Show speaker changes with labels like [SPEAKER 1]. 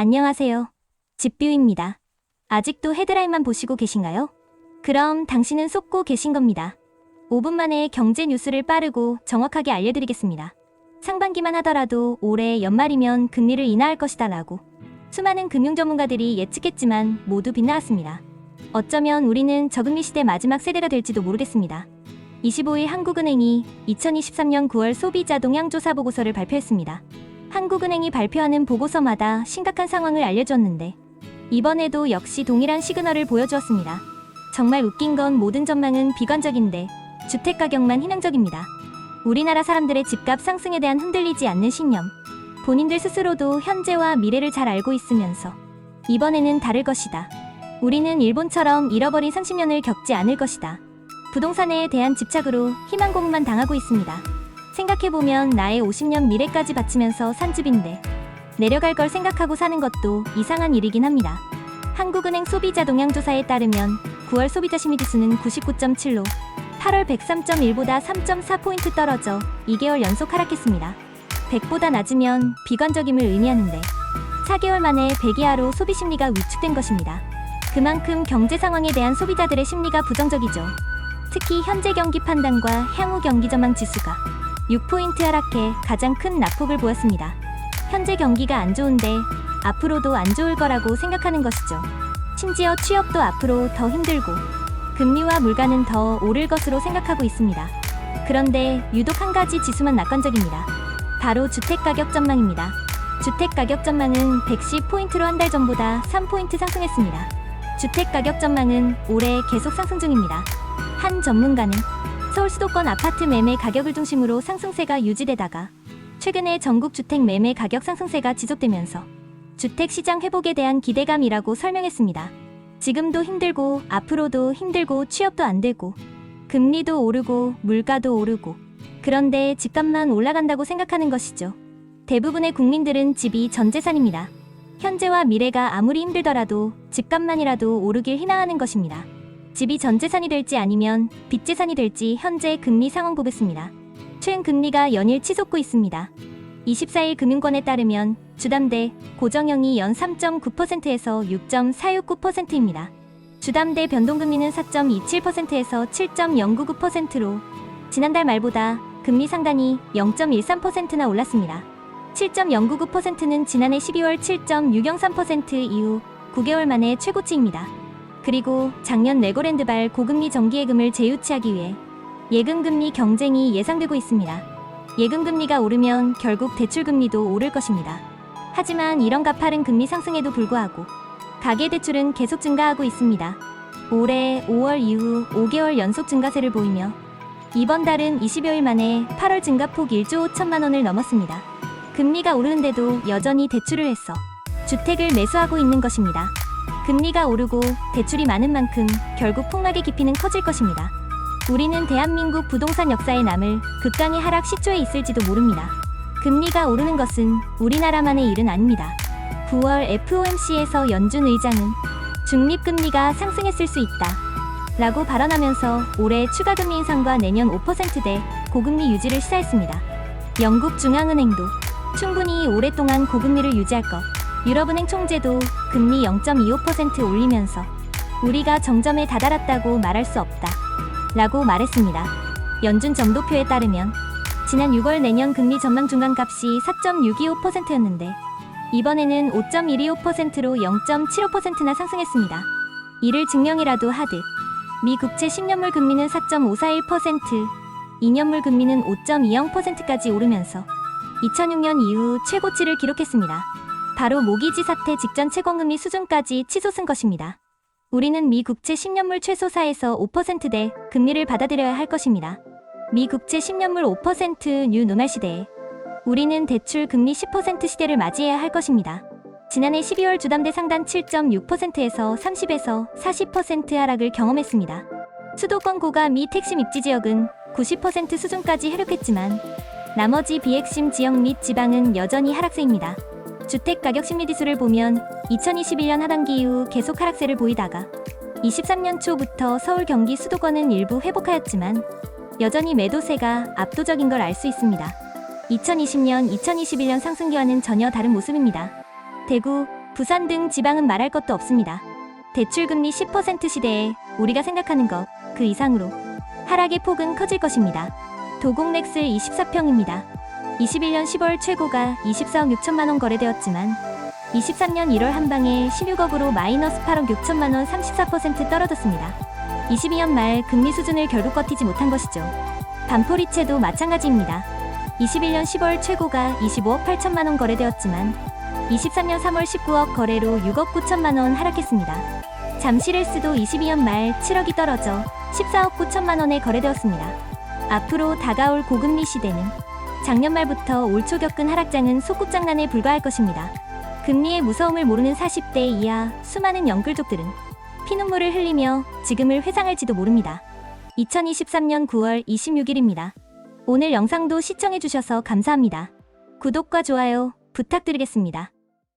[SPEAKER 1] 안녕하세요. 집뷰입니다. 아직도 헤드라인만 보시고 계신가요? 그럼 당신은 속고 계신 겁니다. 5분 만에 경제 뉴스를 빠르고 정확하게 알려드리겠습니다. 상반기만 하더라도 올해 연말이면 금리를 인하할 것이다 라고 수많은 금융 전문가들이 예측했지만 모두 빗나갔습니다. 어쩌면 우리는 저금리 시대 마지막 세대가 될지도 모르겠습니다. 25일 한국은행이 2023년 9월 소비자 동향 조사 보고서를 발표했습니다. 한국은행이 발표하는 보고서마다 심각한 상황을 알려주었는데 이번에도 역시 동일한 시그널을 보여주었습니다. 정말 웃긴 건 모든 전망은 비관적인데 주택가격만 희망적입니다. 우리나라 사람들의 집값 상승에 대한 흔들리지 않는 신념. 본인들 스스로도 현재와 미래를 잘 알고 있으면서 이번에는 다를 것이다. 우리는 일본처럼 잃어버린 30년을 겪지 않을 것이다. 부동산에 대한 집착으로 희망 고문만 당하고 있습니다. 생각해보면 나의 50년 미래까지 바치면서 산 집인데 내려갈 걸 생각하고 사는 것도 이상한 일이긴 합니다. 한국은행 소비자 동향조사에 따르면 9월 소비자 심리지수는 99.7로 8월 103.1보다 3.4포인트 떨어져 2개월 연속 하락했습니다. 100보다 낮으면 비관적임을 의미하는데 4개월 만에 100 이하로 소비 심리가 위축된 것입니다. 그만큼 경제 상황에 대한 소비자들의 심리가 부정적이죠. 특히 현재 경기 판단과 향후 경기 전망 지수가 6포인트 하락해 가장 큰 낙폭을 보였습니다. 현재 경기가 안 좋은데 앞으로도 안 좋을 거라고 생각하는 것이죠. 심지어 취업도 앞으로 더 힘들고 금리와 물가는 더 오를 것으로 생각하고 있습니다. 그런데 유독 한 가지 지수만 낙관적입니다. 바로 주택가격 전망입니다. 주택가격 전망은 110포인트로 한 달 전보다 3포인트 상승했습니다. 주택가격 전망은 올해 계속 상승 중입니다. 한 전문가는 서울 수도권 아파트 매매 가격을 중심으로 상승세가 유지되다가 최근에 전국 주택 매매 가격 상승세가 지속되면서 주택시장 회복에 대한 기대감이라고 설명했습니다. 지금도 힘들고 앞으로도 힘들고 취업도 안 되고 금리도 오르고 물가도 오르고 그런데 집값만 올라간다고 생각하는 것이죠. 대부분의 국민들은 집이 전 재산입니다. 현재와 미래가 아무리 힘들더라도 집값만이라도 오르길 희망하는 것입니다. 집이 전 재산이 될지 아니면 빚 재산이 될지 현재 금리 상황 보겠습니다. 최근 금리가 연일 치솟고 있습니다. 24일 금융권에 따르면 주담대 고정형이 연 3.9%에서 6.469%입니다. 주담대 변동금리는 4.27%에서 7.099%로 지난달 말보다 금리 상단이 0.13%나 올랐습니다. 7.099%는 지난해 12월 7.603% 이후 9개월 만에 최고치입니다. 그리고 작년 레고랜드발 고금리 정기예금을 재유치하기 위해 예금금리 경쟁이 예상되고 있습니다. 예금금리가 오르면 결국 대출금리도 오를 것입니다. 하지만 이런 가파른 금리 상승에도 불구하고 가계대출은 계속 증가하고 있습니다. 올해 5월 이후 5개월 연속 증가세를 보이며 이번 달은 20여일 만에 8월 증가폭 1조 5천만 원을 넘었습니다. 금리가 오르는데도 여전히 대출을 해서 주택을 매수하고 있는 것입니다. 금리가 오르고 대출이 많은 만큼 결국 폭락의 깊이는 커질 것입니다. 우리는 대한민국 부동산 역사에 남을 극강의 하락 시초에 있을지도 모릅니다. 금리가 오르는 것은 우리나라만의 일은 아닙니다. 9월 FOMC에서 연준 의장은 중립금리가 상승했을 수 있다 라고 발언하면서 올해 추가금리 인상과 내년 5%대 고금리 유지를 시사했습니다. 영국 중앙은행도 충분히 오랫동안 고금리를 유지할 것, 유럽은행 총재도 금리 0.25% 올리면서 우리가 정점에 다다랐다고 말할 수 없다 라고 말했습니다. 연준 점도표에 따르면 지난 6월 내년 금리 전망 중간값이 4.625%였는데 이번에는 5.125%로 0.75%나 상승했습니다. 이를 증명이라도 하듯 미 국채 10년물 금리는 4.541%, 2년물 금리는 5.20%까지 오르면서 2006년 이후 최고치를 기록했습니다. 바로 모기지 사태 직전 채권금리 수준까지 치솟은 것입니다. 우리는 미 국채 10년물 최소 4에서 5%대 금리를 받아들여야 할 것입니다. 미 국채 10년물 5% 뉴 노멀 시대에 우리는 대출 금리 10% 시대를 맞이해야 할 것입니다. 지난해 12월 주담대 상단 7.6%에서 30에서 40% 하락을 경험했습니다. 수도권 고가 미 택시 입지 지역은 90% 수준까지 하락했지만 나머지 비핵심 지역 및 지방은 여전히 하락세입니다. 주택가격 심리지수를 보면 2021년 하반기 이후 계속 하락세를 보이다가 23년 초부터 서울 경기 수도권은 일부 회복하였지만 여전히 매도세가 압도적인 걸 알 수 있습니다. 2020년, 2021년 상승기와는 전혀 다른 모습입니다. 대구, 부산 등 지방은 말할 것도 없습니다. 대출금리 10% 시대에 우리가 생각하는 것 그 이상으로 하락의 폭은 커질 것입니다. 도곡렉슬 24평입니다. 21년 10월 최고가 24억 6천만 원 거래되었지만 23년 1월 한방에 16억으로 마이너스 8억 6천만 원 34% 떨어졌습니다. 22년 말 금리 수준을 결국 버티지 못한 것이죠. 반포리채도 마찬가지입니다. 21년 10월 최고가 25억 8천만 원 거래되었지만 23년 3월 19억 거래로 6억 9천만 원 하락했습니다. 잠실헬스도 22년 말 7억이 떨어져 14억 9천만 원에 거래되었습니다. 앞으로 다가올 고금리 시대는 작년 말부터 올 초 겪은 하락장은 소꿉장난에 불과할 것입니다. 금리의 무서움을 모르는 40대 이하 수많은 영끌족들은 피눈물을 흘리며 지금을 회상할지도 모릅니다. 2023년 9월 26일입니다. 오늘 영상도 시청해주셔서 감사합니다. 구독과 좋아요 부탁드리겠습니다.